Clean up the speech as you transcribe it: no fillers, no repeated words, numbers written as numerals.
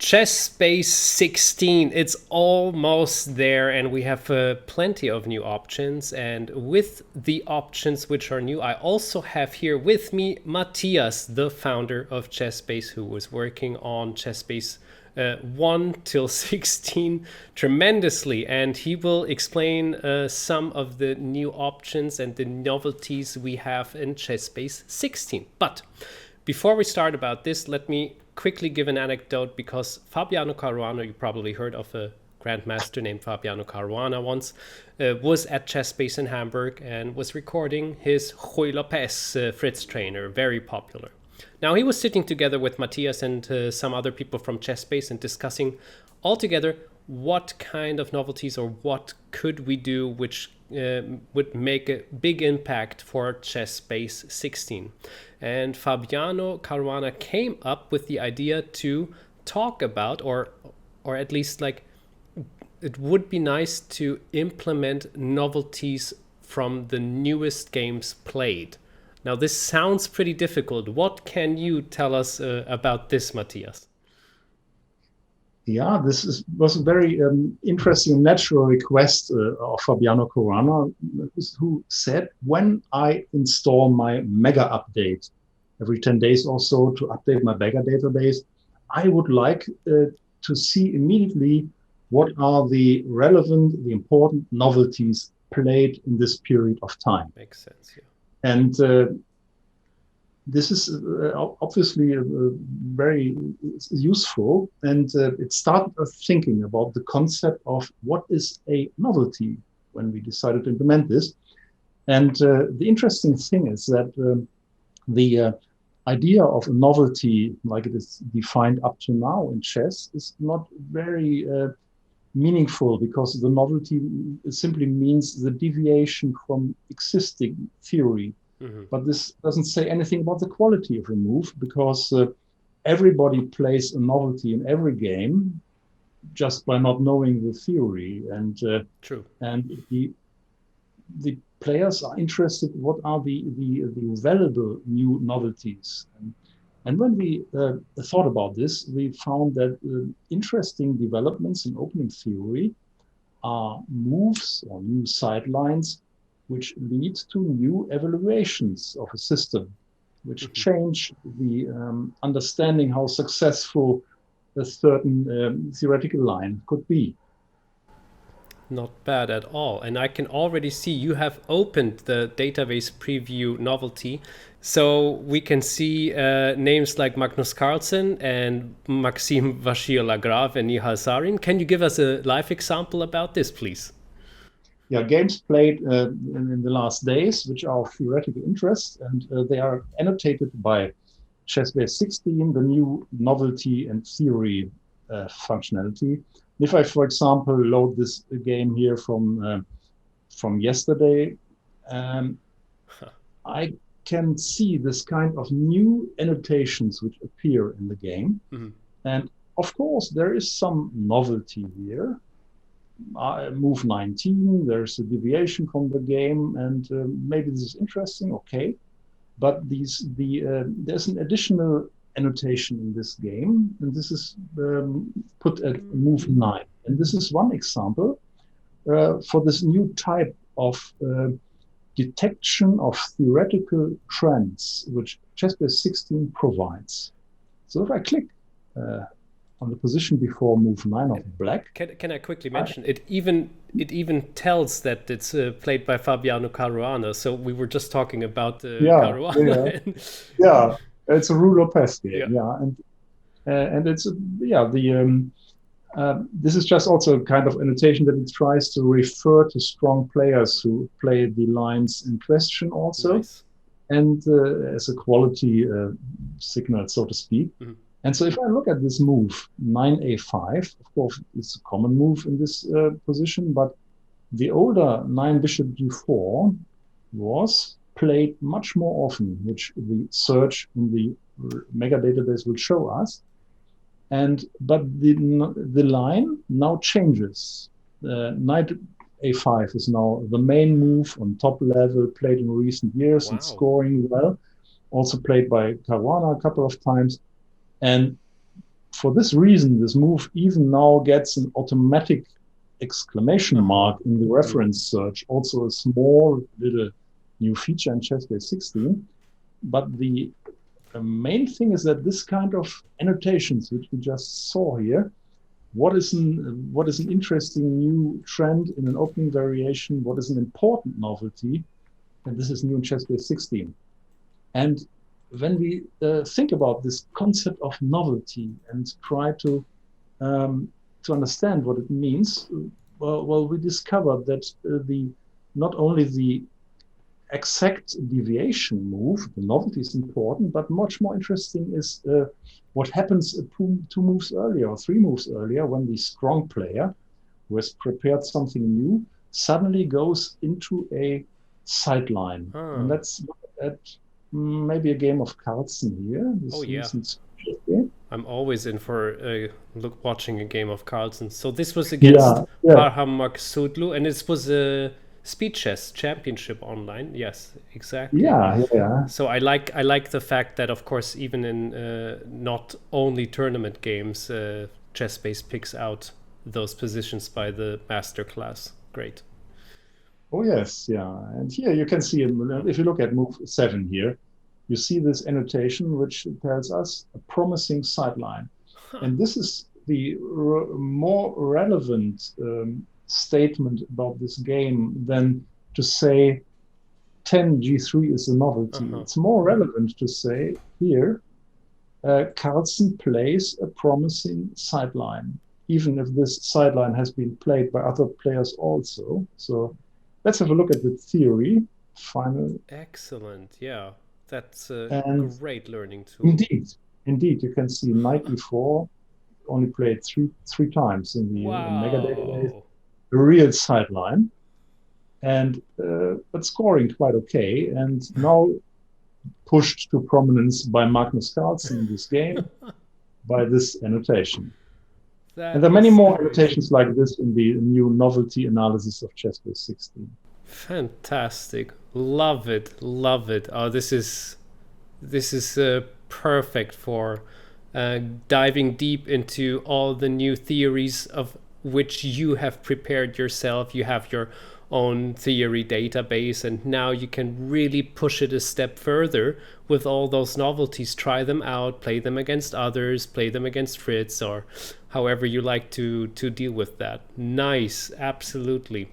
ChessBase 16, it's almost there, and we have plenty of new options. And with the options which are new, I also have here with me Matthias, the founder of ChessBase, who was working on ChessBase 1 till 16 tremendously, and he will explain some of the new options and the novelties we have in ChessBase 16. But before we start about this, let me quickly give an anecdote, because Fabiano Caruana, you probably heard of a grandmaster named Fabiano Caruana once, was at ChessBase in Hamburg and was recording his Ruy Lopez Fritz trainer, very popular. Now he was sitting together with Matthias and some other people from ChessBase and discussing all together what kind of novelties or what could we do which would make a big impact for ChessBase 16. And Fabiano Caruana came up with the idea to talk about, or at least like, it would be nice to implement novelties from the newest games played. Now this sounds pretty difficult. What can you tell us about this, Matthias? Yeah, was a very interesting and natural request of Fabiano Caruana, who said, when I install my mega update every 10 days or so to update my mega database, I would like to see immediately what are the relevant, the important novelties played in this period of time. Makes sense, yeah. And this is obviously very useful, and it started us thinking about the concept of what is a novelty when we decided to implement this. And the interesting thing is that the idea of a novelty, like it is defined up to now in chess, is not very meaningful, because the novelty simply means the deviation from existing theory. Mm-hmm. But this doesn't say anything about the quality of a move, because everybody plays a novelty in every game just by not knowing the theory. And true. And the players are interested in what are the valuable new novelties. And when we thought about this, we found that interesting developments in opening theory are moves or new sidelines which lead to new evaluations of a system, which change the understanding how successful a certain theoretical line could be. Not bad at all. And I can already see you have opened the database preview novelty. So we can see names like Magnus Carlsen and Maxime Vachier-Lagrave and Nihal Sarin. Can you give us a live example about this, please? Yeah, games played in the last days, which are of theoretical interest, and they are annotated by ChessBase 16, the new novelty and theory functionality. If I, for example, load this game here from yesterday, I can see this kind of new annotations which appear in the game. Mm-hmm. And of course, there is some novelty here. Move 19, there's a deviation from the game, and maybe this is interesting, okay. But there's an additional annotation in this game, and this is put at move 9. And this is one example for this new type of detection of theoretical trends, which ChessBase 16 provides. So if I click on the position before move 9 of black. Can I quickly mention, it even tells that it's played by Fabiano Caruana, so we were just talking about Caruana. Yeah, it's a Ruy Lopez game, and it's this is just also a kind of annotation that it tries to refer to strong players who play the lines in question also, nice. And as a quality signal, so to speak. Mm-hmm. And so if I look at this move, 9a5, of course, it's a common move in this position, but the older 9 bishop g4 was played much more often, which the search in the mega database will show us. But the line now changes. Knight a5 is now the main move on top level, played in recent years and scoring well. Also played by Caruana a couple of times. And for this reason, this move even now gets an automatic exclamation Uh-huh. mark in the reference search. Also a small little new feature in ChessBase 16. But the main thing is that this kind of annotations, which we just saw here, what is an interesting new trend in an opening variation? What is an important novelty? And this is new in ChessBase 16. And when we think about this concept of novelty and try to understand what it means, we discovered that the not only the exact deviation move, the novelty is important, but much more interesting is what happens two moves earlier or three moves earlier when the strong player who has prepared something new suddenly goes into a sideline. And Huh. let's look at maybe a game of Carlsen here, Oh this yeah. recent game. I'm always in for watching a game of Carlsen. So this was against Yeah, yeah, Parham Maksudlu, and this was a speed chess championship online. Yes, exactly. yeah, yeah. So I like the fact that, of course, even in not only tournament games, ChessBase picks out those positions by the master class. Great. Oh, yes, yeah. And here you can see, if you look at move 7 here, you see this annotation which tells us a promising sideline. And this is the more relevant statement about this game than to say 10 G3 is a novelty. Uh-huh. It's more relevant to say here, Carlsen plays a promising sideline, even if this sideline has been played by other players also. So let's have a look at the theory, final. Excellent. Yeah, that's a And great learning tool. indeed, indeed, you can see knight e4 only played three times in the mega database, Wow. a real sideline, and but scoring quite okay. And now pushed to prominence by Magnus Carlsen in this game by this annotation. And That there are many is more crazy. annotations like this in the new novelty analysis of ChessBase 16. Fantastic. Love it. Love it. Oh, this is perfect for diving deep into all the new theories of which you have prepared yourself. You have your own theory database, and now you can really push it a step further with all those novelties. Try them out, play them against others, play them against Fritz, or however you like to deal with that. Nice, absolutely.